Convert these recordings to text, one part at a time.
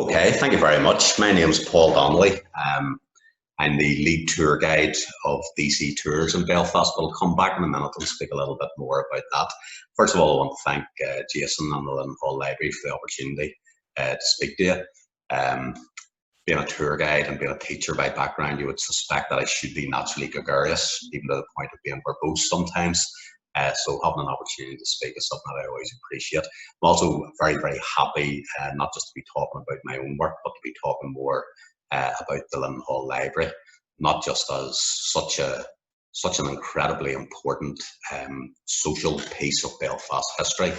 Okay, thank you very much. My name is Paul Donnelly. I'm the lead tour guide of DC Tours in Belfast. I'll come back in a minute and speak a little bit more about that. First of all, I want to thank Jason and the Lynn Hall Library for the opportunity to speak to you. Being a tour guide and being a teacher by background, you would suspect that I should be naturally gregarious, even to the point of being verbose sometimes. So having an opportunity to speak is something that I always appreciate. I'm also very, very happy not just to be talking about my own work, but to be talking more about the Lynn Hall Library, not just as such an incredibly important social piece of Belfast history,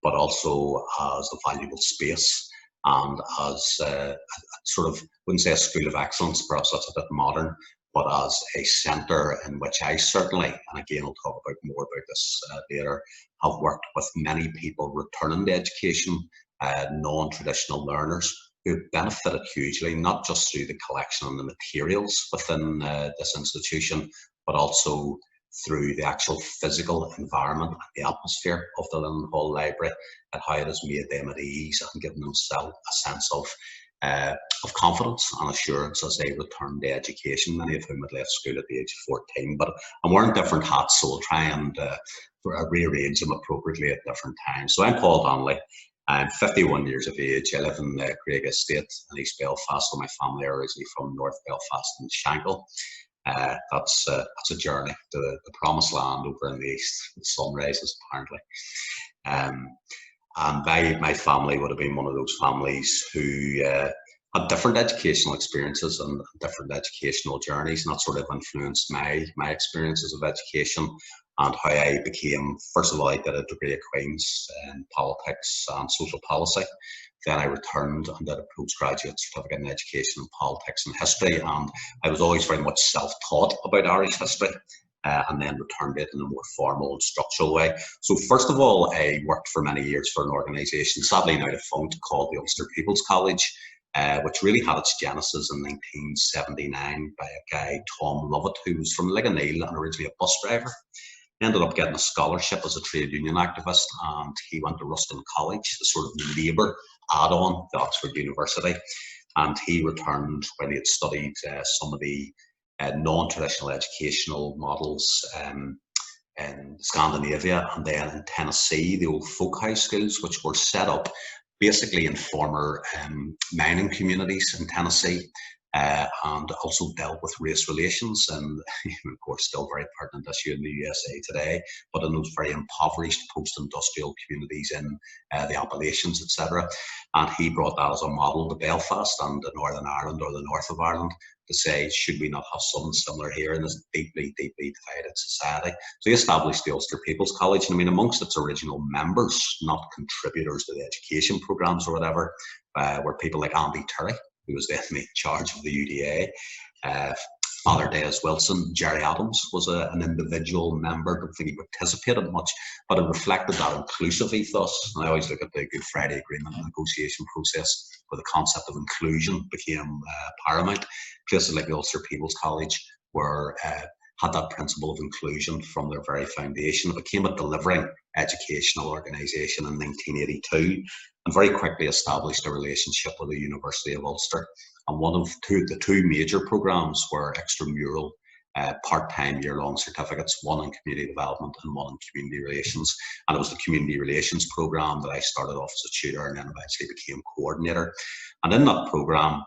but also as a valuable space and as a sort of, wouldn't say a school of excellence, perhaps that's a bit modern, but as a centre in which I certainly, and again I'll talk about more about this later, have worked with many people returning to education, non-traditional learners who benefited hugely, not just through the collection and the materials within this institution, but also through the actual physical environment and the atmosphere of the Lynn Hall Library, and how it has made them at ease and given themselves a sense of confidence and assurance as they return to education, many of whom had left school at the age of 14. But I'm wearing different hats, so I'll try and rearrange them appropriately at different times. So I'm Paul Donnelly. I'm 51 years of age. I live in Craig Estate in East Belfast, so my family are originally from North Belfast and Shankill. That's a journey to the promised land over in the east. The sun rises apparently. And my family would have been one of those families who had different educational experiences and different educational journeys, and that sort of influenced my experiences of education and how I became, first of all, I did a degree at Queen's in politics and social policy. Then I returned and did a postgraduate certificate in education and politics and history, and I was always very much self-taught about Irish history. And then returned it in a more formal and structural way. So first of all, I worked for many years for an organisation, sadly now defunct, called the Ulster People's College, which really had its genesis in 1979 by a guy, Tom Lovett, who was from Liganeil and originally a bus driver. He ended up getting a scholarship as a trade union activist, and he went to Ruston College, the sort of Labour add-on to Oxford University. And he returned when he had studied some of the non-traditional educational models in Scandinavia, and then in Tennessee, the old folk high schools, which were set up basically in former mining communities in Tennessee, and also dealt with race relations, and of course still very pertinent issue in the USA today, but in those very impoverished post-industrial communities in the Appalachians, etc. And he brought that as a model to Belfast and to Northern Ireland, or the north of Ireland, to say, should we not have something similar here in this deeply, deeply divided society? So he established the Ulster People's College, and I mean, amongst its original members, not contributors to the education programmes or whatever, were people like Andy Turry, who was then in charge of the UDA, Father Des Wilson. Jerry Adams was an individual member. I don't think he participated much, but it reflected that inclusive ethos. And I always look at the Good Friday Agreement and negotiation process, where the concept of inclusion became paramount. Places like the Ulster People's College had that principle of inclusion from their very foundation. It became a delivering educational organisation in 1982, and very quickly established a relationship with the University of Ulster. And the two major programmes were extramural part-time year-long certificates, one in community development and one in community relations. And it was the community relations programme that I started off as a tutor and then eventually became coordinator. And in that programme,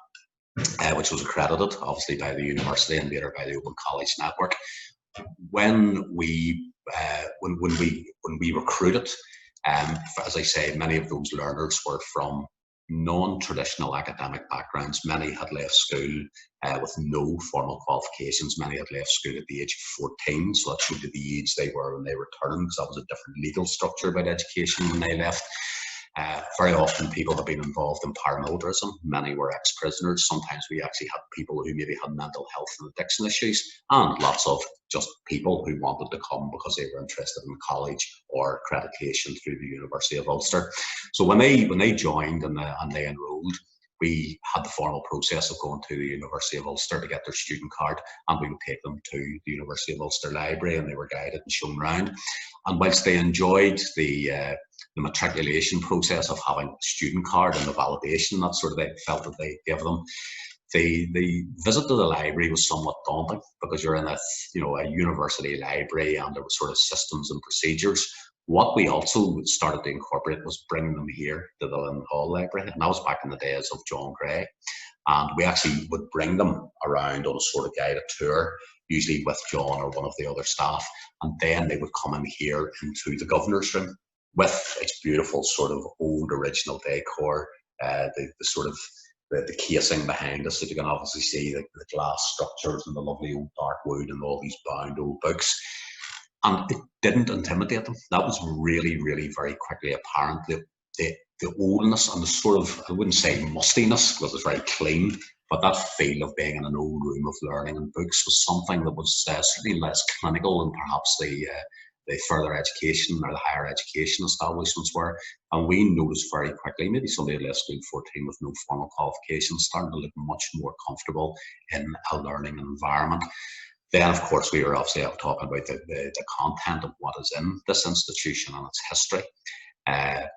which was accredited obviously by the university and later by the Open College Network, when we recruited, as I say, many of those learners were from non-traditional academic backgrounds. Many had left school with no formal qualifications. Many had left school at the age of 14, so that showed the age they were when they returned, because that was a different legal structure about education when they left. Very often people have been involved in paramilitarism. Many were ex-prisoners. Sometimes we actually had people who maybe had mental health and addiction issues, and lots of just people who wanted to come because they were interested in college or accreditation through the University of Ulster. So when they joined and they enrolled, we had the formal process of going to the University of Ulster to get their student card, and we would take them to the University of Ulster Library, and they were guided and shown around. And whilst they enjoyed the the matriculation process of having a student card and the validation that sort of they felt that they gave them. The visit to the library was somewhat daunting because you're in a university library and there were sort of systems and procedures. What we also started to incorporate was bringing them here to the Lynn Hall Library, and that was back in the days of John Gray. And we actually would bring them around on a sort of guided tour, usually with John or one of the other staff, and then they would come in here into the governor's room with its beautiful sort of old original decor, the sort of the casing behind us that you can obviously see, the glass structures and the lovely old dark wood and all these bound old books. And it didn't intimidate them. That was really, really very quickly apparent. The oldness and the sort of, I wouldn't say mustiness because it's very clean, but that feel of being in an old room of learning and books was something that was certainly less clinical than perhaps the further education or the higher education establishments were. And we noticed very quickly, maybe somebody less school 14 with no formal qualifications starting to look much more comfortable in a learning environment. Then, of course, we were obviously talking about the content of what is in this institution and its history. And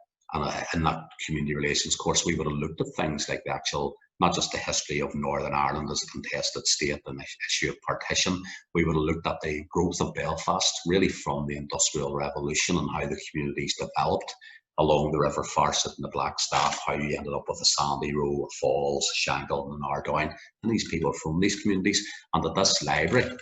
in that community relations course, we would have looked at things like the actual, not just the history of Northern Ireland as a contested state and the issue of partition. We would have looked at the growth of Belfast, really from the Industrial Revolution and how the communities developed along the River Farset and the Blackstaff, how you ended up with the Sandy Row, Falls, Shankill and Ardoyne. And these people are from these communities. And that this library,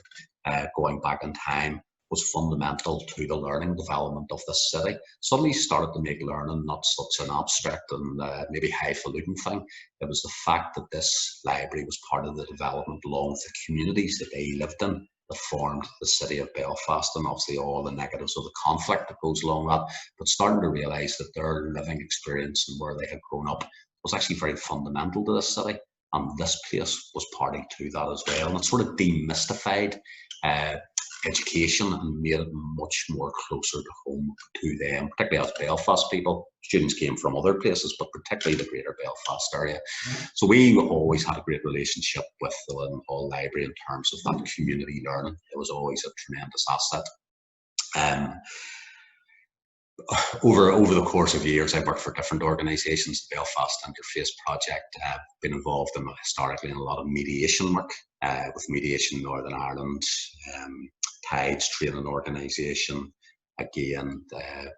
going back in time, was fundamental to the learning development of the city. Suddenly started to make learning not such an abstract and maybe highfalutin thing. It was the fact that this library was part of the development along with the communities that they lived in that formed the city of Belfast, and obviously all the negatives of the conflict that goes along that, but starting to realise that their living experience and where they had grown up was actually very fundamental to this city. And this place was party to that as well. And it sort of demystified education and made it much more closer to home to them, particularly as Belfast people. Students came from other places, but particularly the greater Belfast area. So we always had a great relationship with the Lynn Hall Library in terms of that community learning. It was always a tremendous asset. Over the course of years, I've worked for different organisations, the Belfast Interface Project, been involved historically in a lot of mediation work, with Mediation Northern Ireland, Tides Training Organisation, again, an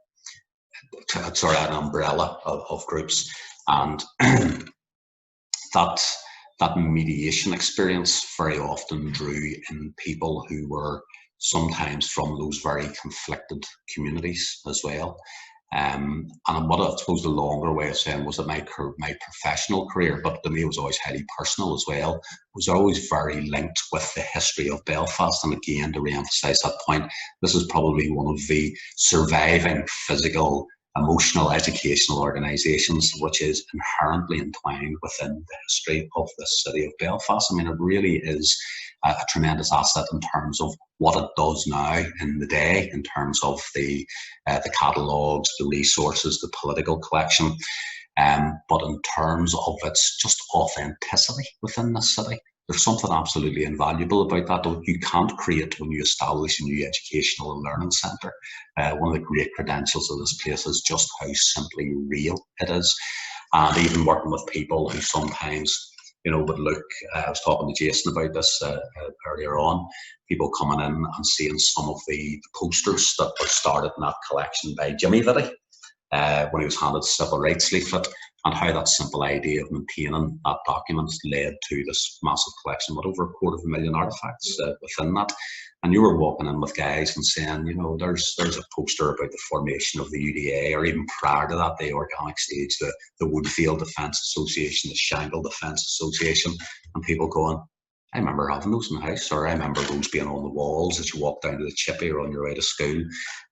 umbrella of groups. And that mediation experience very often drew in people who were sometimes from those very conflicted communities as well. And what I suppose the longer way of saying was that my professional career, but to me it was always highly personal as well, was always very linked with the history of Belfast. And again, to re-emphasise that point, this is probably one of the surviving physical, emotional, educational organisations which is inherently entwined within the history of the city of Belfast. I mean, it really is a tremendous asset in terms of what it does now in the day, in terms of the catalogues, the resources, the political collection, but in terms of its just authenticity within the city. There's something absolutely invaluable about that you can't create when you establish a new educational and learning centre. One of the great credentials of this place is just how simply real it is. And even working with people who sometimes, would look, I was talking to Jason about this earlier on, people coming in and seeing some of the posters that were started in that collection by Jimmy Vitty when he was handed the civil rights leaflet, and how that simple idea of maintaining that document led to this massive collection with over 250,000 artefacts within that. And you were walking in with guys and saying, there's a poster about the formation of the UDA, or even prior to that, the organic stage, the Woodfield Defence Association, the Shankill Defence Association, and people going, I remember having those in the house, or I remember those being on the walls as you walk down to the chippy or on your way to school.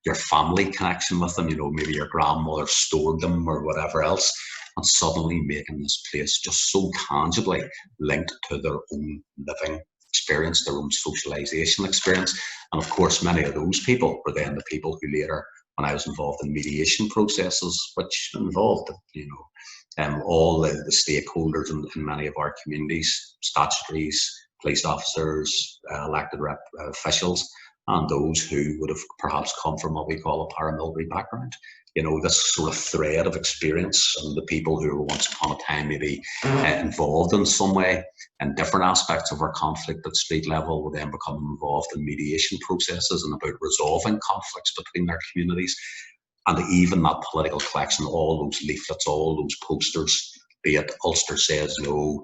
Your family connection with them, maybe your grandmother stored them or whatever else, and suddenly making this place just so tangibly linked to their own living experience, their own socialisation experience. And of course, many of those people were then the people who later, when I was involved in mediation processes, which involved, all the stakeholders in many of our communities, statutories, police officers, elected officials, and those who would have perhaps come from what we call a paramilitary background. You know, this sort of thread of experience, and the people who were once upon a time maybe involved in some way in different aspects of our conflict at street level will then become involved in mediation processes and about resolving conflicts between their communities. And even that political collection, all those leaflets, all those posters, be it Ulster Says No,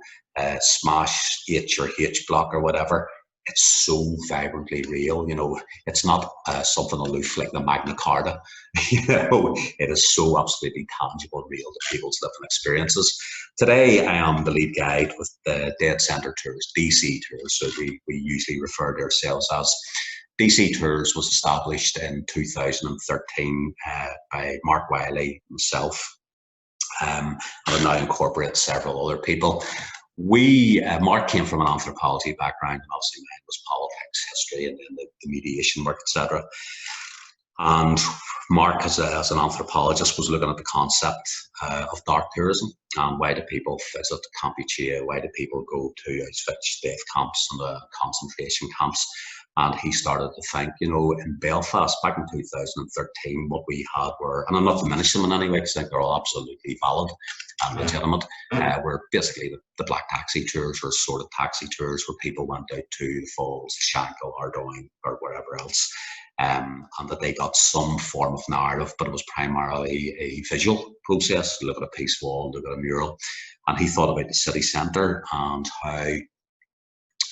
Smash H or H Block or whatever, it's so vibrantly real. You know, it's not something aloof like the Magna Carta. You know, it is so absolutely tangible and real to people's living experiences. Today, I am the lead guide with the Dead Centre Tours, DC Tours, so we usually refer to ourselves as. DC Tours was established in 2013 by Mark Wiley, myself, and it now incorporates several other people. Mark came from an anthropology background, and obviously mine was politics, history, and the mediation work, etc. And Mark, as an anthropologist, was looking at the concept of dark tourism and why do people visit Kampuchea, why do people go to Auschwitz death camps and concentration camps. And he started to think, you know, in Belfast back in 2013, what we had were, and I'm not diminishing them in any way because I think they're all absolutely valid and legitimate, were basically the black taxi tours or sort of taxi tours where people went out to the Falls, Shankill, Ardoyne, or wherever else, and that they got some form of narrative, but it was primarily a visual process. Look at a piece wall, look at a mural. And he thought about the city centre and how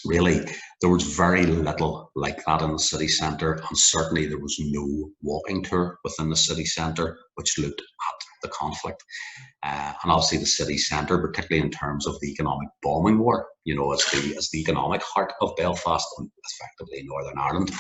really there was very little like that in the city centre, and certainly there was no walking tour within the city centre which looked at the conflict. And obviously the city centre, particularly in terms of the economic bombing war, you know, as the economic heart of Belfast and effectively Northern Ireland,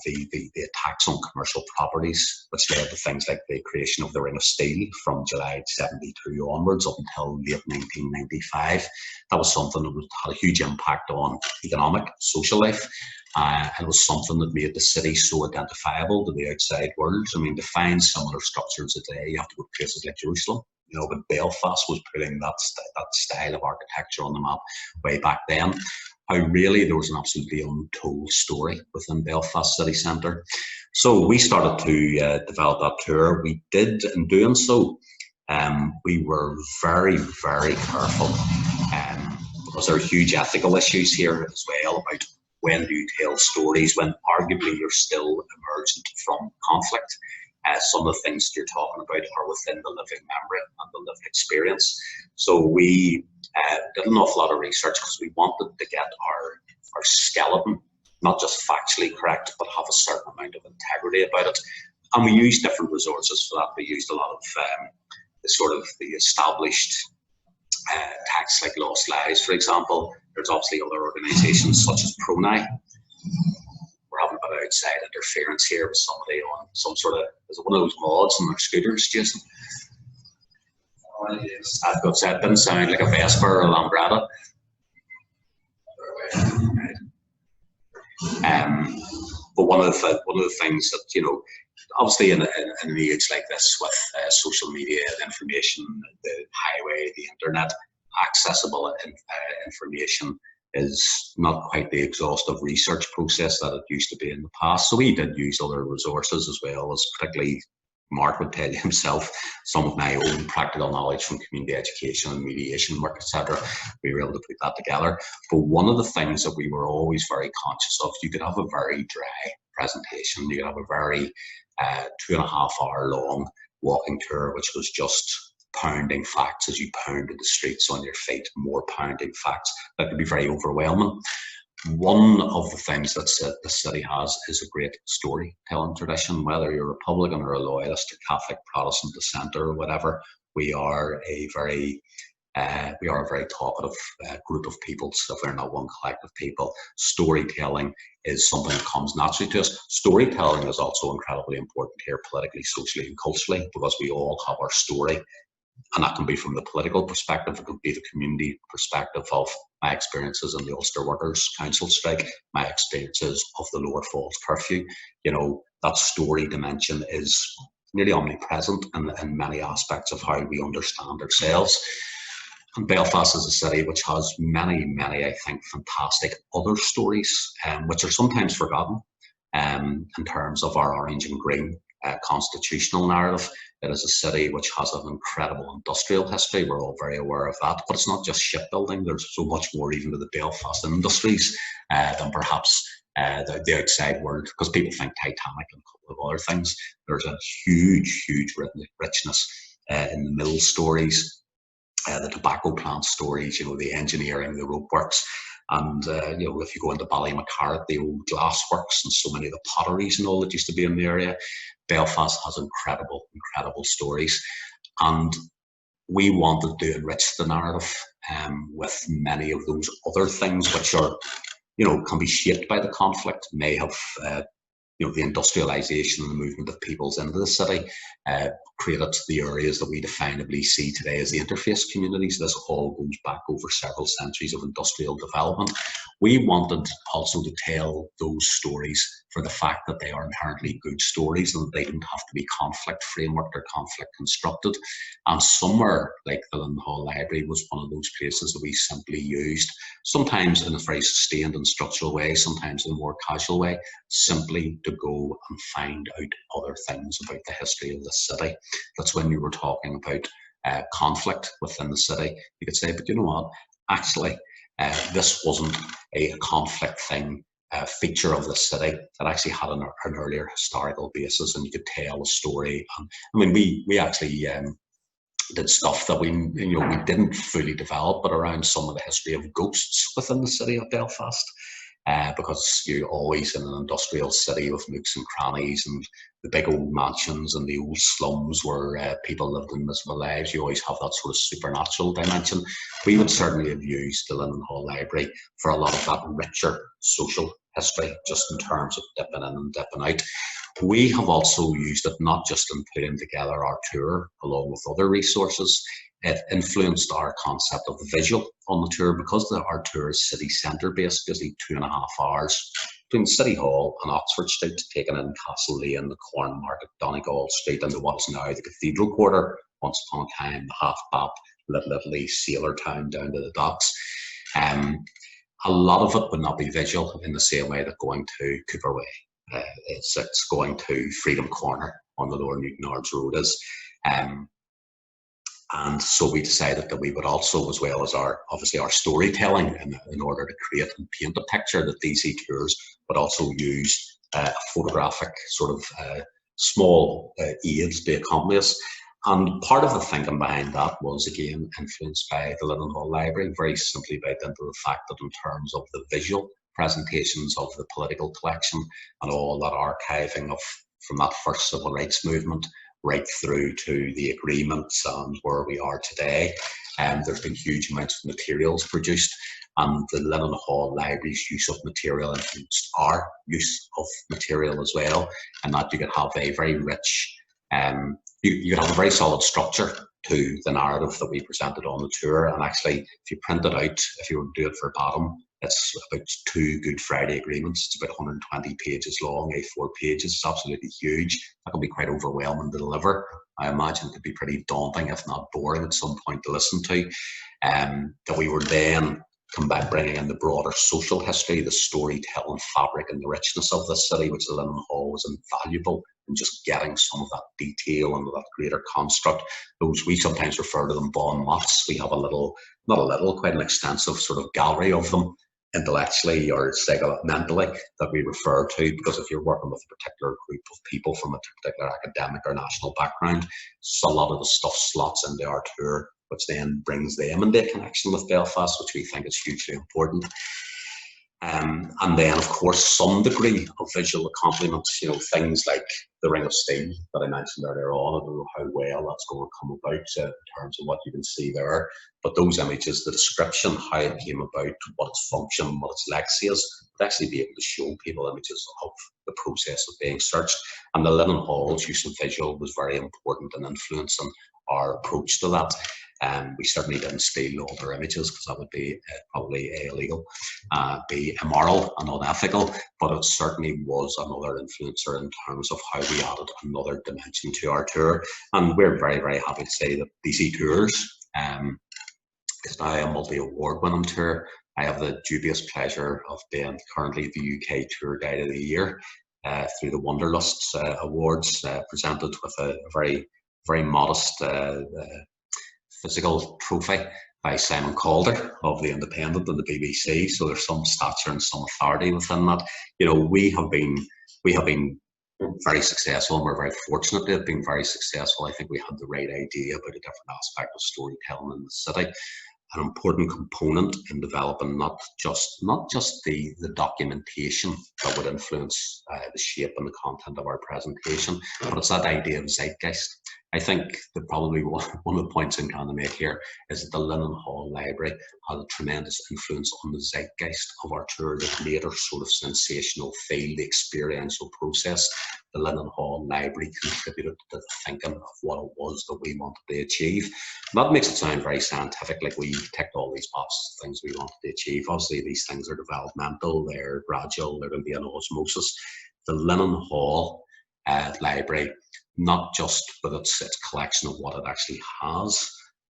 the attacks on commercial properties, which led to things like the creation of the Ring of Steel from July 72 onwards up until late 1995. That was something that had a huge impact on economic, social life. And it was something that made the city so identifiable to the outside world. I mean, to find similar structures today, you have to go to places like Jerusalem, you know, but Belfast was putting that style of architecture on the map way back then. How really there was an absolutely untold story within Belfast city centre. So we started to develop that tour. We did, in doing so, we were very, very careful because there are huge ethical issues here as well about when do you tell stories when arguably you're still emergent from conflict. Some of the things that you're talking about are within the living memory and the lived experience. So we did an awful lot of research because we wanted to get our skeleton not just factually correct, but have a certain amount of integrity about it. And we used different resources for that. We used a lot of the established texts like Lost Lives, for example. There's obviously other organisations such as ProNI. We're having a bit of outside interference here with somebody on some sort of, is it one of those mods on their scooters, Jason? I've got said, didn't sound like a Vespa or a Lambretta. But one of the things that, you know, obviously in an age like this with social media, the information, the highway, the internet, accessible information is not quite the exhaustive research process that it used to be in the past. So we did use other resources as well, as particularly Mark would tell you himself, some of my own practical knowledge from community education and mediation work, etc. We were able to put that together. But one of the things that we were always very conscious of, you could have a very dry presentation, you could have a very 2.5 hour long walking tour, which was just pounding facts as you pounded the streets on your feet, more pounding facts. That could be very overwhelming. One of the things that the city has is a great storytelling tradition. Whether you're a Republican or a loyalist or Catholic, Protestant, dissenter or whatever, we are a very talkative group of people. So if we're not one collective people, storytelling is something that comes naturally to us. Storytelling is also incredibly important here, politically, socially, and culturally, because we all have our story. And that can be from the political perspective, it can be the community perspective of my experiences in the Ulster Workers' Council strike, my experiences of the Lower Falls curfew. You know, that story dimension is nearly omnipresent in many aspects of how we understand ourselves. And Belfast is a city which has many, I think, fantastic other stories, which are sometimes forgotten. in terms of our orange and green constitutional narrative. It is a city which has an incredible industrial history. We're all very aware of that, but it's not just shipbuilding. There's so much more even to the Belfast industries than perhaps the outside world, because people think Titanic and a couple of other things. There's a huge richness in the mill stories, the tobacco plant stories, the engineering, the rope works. And, if you go into Ballymacarrett, the old glass works and so many of the potteries and all that used to be in the area, Belfast has incredible stories. And we wanted to enrich the narrative with many of those other things which are, can be shaped by the conflict, may have the industrialisation and the movement of peoples into the city created the areas that we definably see today as the interface communities. This all goes back over several centuries of industrial development. We wanted also to tell those stories for the fact that they are inherently good stories and they don't have to be conflict frameworked or conflict constructed. And somewhere like the London Hall Library was one of those places that we simply used, sometimes in a very sustained and structural way, sometimes in a more casual way, simply to go and find out other things about the history of the city. That's when you were talking about conflict within the city. You could say, but you know what, actually, this wasn't a conflict thing, feature of the city. It actually had an earlier historical basis, and you could tell a story. We actually did stuff that we didn't fully develop, but around some of the history of ghosts within the city of Belfast. Because you're always in an industrial city with nooks and crannies and the big old mansions and the old slums where people lived in miserable lives. You always have that sort of supernatural dimension. We would certainly have used the Linen Hall Library for a lot of that richer social history, just in terms of dipping in and dipping out. We have also used it not just in putting together our tour along with other resources. It influenced our concept of the visual on the tour, because our tour is city centre based, basically 2.5 hours between City Hall and Oxford Street, taking in Castle Lane, the Corn Market, Donegal Street, into what is now the Cathedral Quarter, once upon a time the half-bap, Little sailor town down to the docks. A lot of it would not be visual in the same way that going to Cooper Way. It's going to Freedom Corner on the Lower Newton Ards Road is. And so we decided that we would also, as well as our storytelling, in order to create and paint a picture, that these tours would also use a photographic sort of small aids to accompany us. And part of the thinking behind that was, again, influenced by the Linen Hall Library, very simply by dint of the fact that in terms of the visual presentations of the political collection and all that archiving from that first civil rights movement right through to the agreements and where we are today. There's been huge amounts of materials produced, and the Linen Hall Library's use of material influenced our use of material as well, and that you could have a very rich, you could have a very solid structure to the narrative that we presented on the tour. And actually, if you print it out, if you were to do it verbatim, it's about 2 Good Friday agreements. It's about 120 pages long, A4 pages. It's absolutely huge. That can be quite overwhelming to deliver. I imagine it could be pretty daunting, if not boring, at some point to listen to. That we were then bringing in the broader social history, the storytelling fabric and the richness of the city, which the Linen Hall was invaluable in just getting some of that detail and that greater construct. Those, we sometimes refer to them bon mots. We have quite an extensive sort of gallery of them, intellectually or mentally, that we refer to, because if you're working with a particular group of people from a particular academic or national background, so a lot of the stuff slots into our tour, which then brings them into a connection with Belfast, which we think is hugely important. And then, of course, some degree of visual accompaniments, things like the Ring of Steel that I mentioned earlier on. I don't know how well that's going to come about in terms of what you can see there, but those images, the description, how it came about, what its function, what its legacy is, would actually be able to show people images of the process of being searched. And the Linen Hall's use of visual was very important in influencing our approach to that. We certainly didn't steal all their images, because that would be probably illegal, be immoral and unethical, but it certainly was another influencer in terms of how we added another dimension to our tour. And we're very, very happy to say that DC Tours is now a multi-award winning tour. I have the dubious pleasure of being currently the UK Tour Guide of the Year. through the Wanderlust Awards, presented with a very modest physical trophy by Simon Calder of the Independent and the BBC. So there's some stature and some authority within that. We have been very successful, and we're very fortunate to have been very successful. I think we had the right idea about a different aspect of storytelling in the city. An important component in developing not just the documentation that would influence the shape and the content of our presentation, but it's that idea of zeitgeist. I think that probably one of the points I'm trying to make here is that the Linen Hall Library had a tremendous influence on the zeitgeist of our tour, the greater sort of sensational feel, the experiential process. The Linen Hall Library contributed to the thinking of what it was that we wanted to achieve. And that makes it sound very scientific, like we ticked all these boxes, things we wanted to achieve. Obviously, these things are developmental, they're gradual, they're going to be an osmosis. The Linen Hall Library, not just with its collection of what it actually has,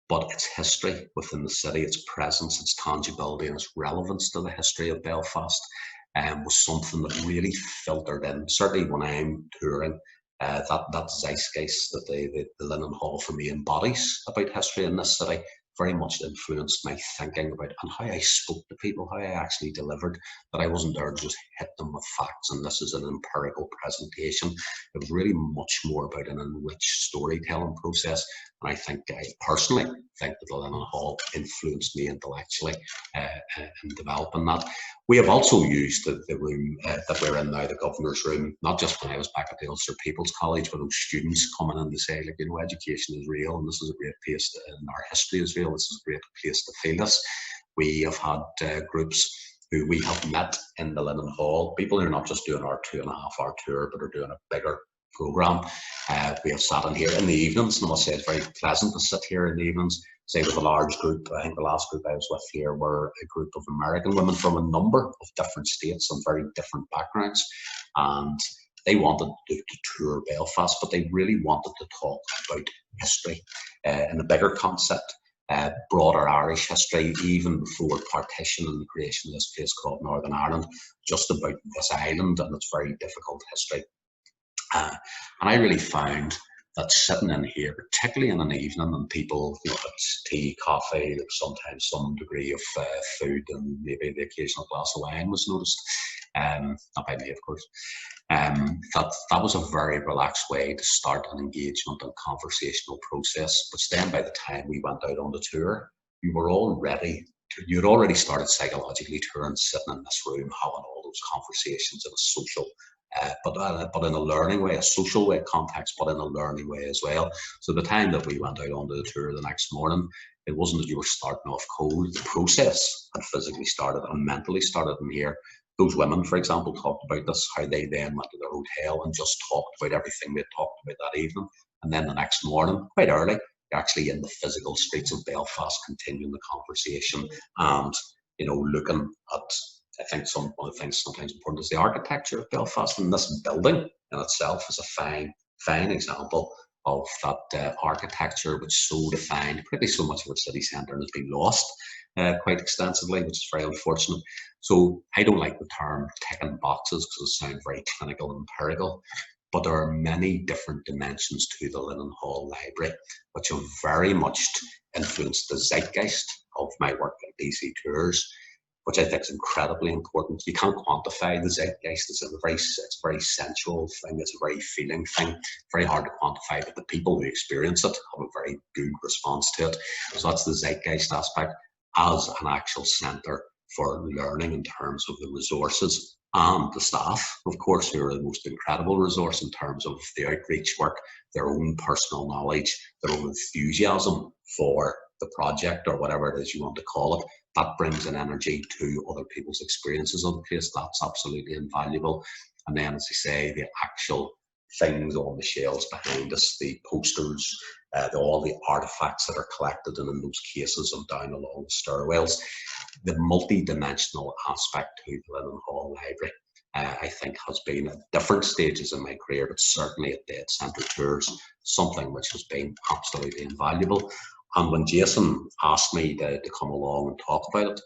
but its history within the city, its presence, its tangibility, and its relevance to the history of Belfast, was something that really filtered in. Certainly when I'm touring, that zeitgeist that the Linen Hall for me embodies about history in this city very much influenced my thinking about and how I spoke to people, how I actually delivered, that I wasn't there to just hit them with facts and this is an empirical presentation. It was really much more about an enriched storytelling process. And I personally think that the Linen Hall influenced me intellectually in developing that. We have also used the room that we're in now, the Governor's Room, not just when I was back at the Ulster People's College, but those students coming in to say, education is real and this is a great place and our history is real, this is a great place to feel this. We have had groups who we have met in the Linen Hall, people who are not just doing our 2.5-hour tour, but are doing a bigger programme. We have sat in here in the evenings, and I must say it's very pleasant to sit here in the evenings, say with a large group. I think the last group I was with here were a group of American women from a number of different states and very different backgrounds, and they wanted to tour Belfast, but they really wanted to talk about history in a bigger concept. Broader Irish history, even before partition and the creation of this place called Northern Ireland, just about this island and its very difficult history. And I really found that sitting in here, particularly in an evening, and people, it's tea, coffee, there's sometimes some degree of food, and maybe the occasional glass of wine was noticed, not by me, of course. That was a very relaxed way to start an engagement and conversational process. But then by the time we went out on the tour, you'd already started psychologically touring, sitting in this room, having all those conversations in a social, but in a learning way, a social way context, but in a learning way as well. So the time that we went out onto the tour the next morning, it wasn't that you were starting off cold. The process had physically started and mentally started in here. Those women, for example, talked about this, how they then went to their hotel and just talked about everything they talked about that evening. And then the next morning, quite early, they're actually in the physical streets of Belfast, continuing the conversation and, looking at, I think one of the things sometimes important is the architecture of Belfast, and this building in itself is a fine example of that architecture which so defined pretty so much of our city centre and has been lost quite extensively, which is very unfortunate. So I don't like the term ticking boxes because it sounds very clinical and empirical, but there are many different dimensions to the Linen Hall Library which have very much influenced the zeitgeist of my work at DC Tours, which I think is incredibly important. You can't quantify the zeitgeist. It's a very sensual thing. It's a very feeling thing. Very hard to quantify, but the people who experience it have a very good response to it. So that's the zeitgeist aspect as an actual centre for learning in terms of the resources and the staff, of course, who are the most incredible resource in terms of the outreach work, their own personal knowledge, their own enthusiasm for the project or whatever it is you want to call it. That brings an energy to other people's experiences of the place. That's absolutely invaluable. And then, as I say, the actual things on the shelves behind us, the posters, all the artifacts that are collected and in those cases and down along the stairwells, the multi-dimensional aspect to the Linen Hall Library, I think has been at different stages in my career, but certainly at Dead Centre Tours, something which has been absolutely invaluable. And when Jason asked me to come along and talk about it,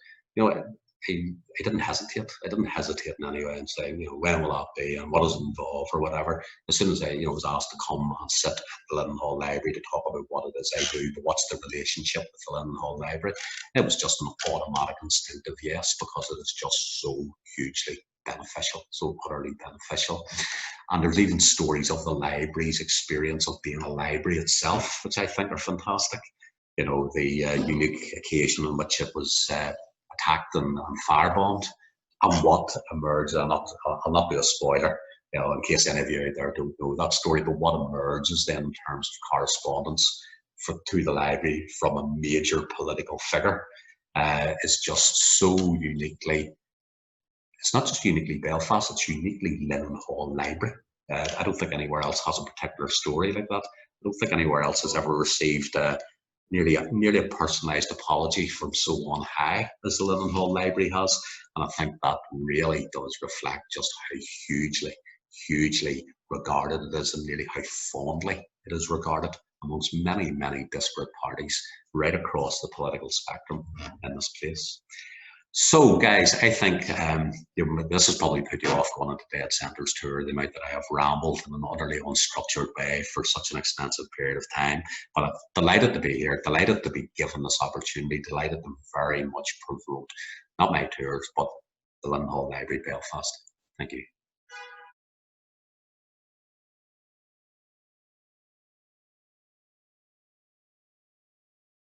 he didn't hesitate. I didn't hesitate in any way and say, when will that be and what does it involve or whatever. As soon as I, was asked to come and sit at the Lindenhall Library to talk about what it is I do, but what's the relationship with the Lindenhall Library, it was just an automatic, instinctive yes, because it is just so hugely beneficial, so utterly beneficial. And there's even stories of the library's experience of being a library itself, which I think are fantastic. The unique occasion on which it was attacked and firebombed, and what emerged. I'll not be a spoiler, in case any of you out there don't know that story, but what emerges then in terms of correspondence to the library from a major political figure is just so uniquely. It's not just uniquely Belfast, it's uniquely Lindenhall Library. I don't think anywhere else has a particular story like that. I don't think anywhere else has ever received nearly a personalised apology from so on high as the Lindenhall Library has. And I think that really does reflect just how hugely regarded it is, and nearly how fondly it is regarded amongst many, many disparate parties right across the political spectrum in this place. So, guys, I think this has probably put you off going into Dead Centres Tour, the amount that I have rambled in an utterly unstructured way for such an extensive period of time. But I'm delighted to be here, delighted to be given this opportunity, delighted to very much promote, not my tours, but the Lindenhall Library Belfast. Thank you.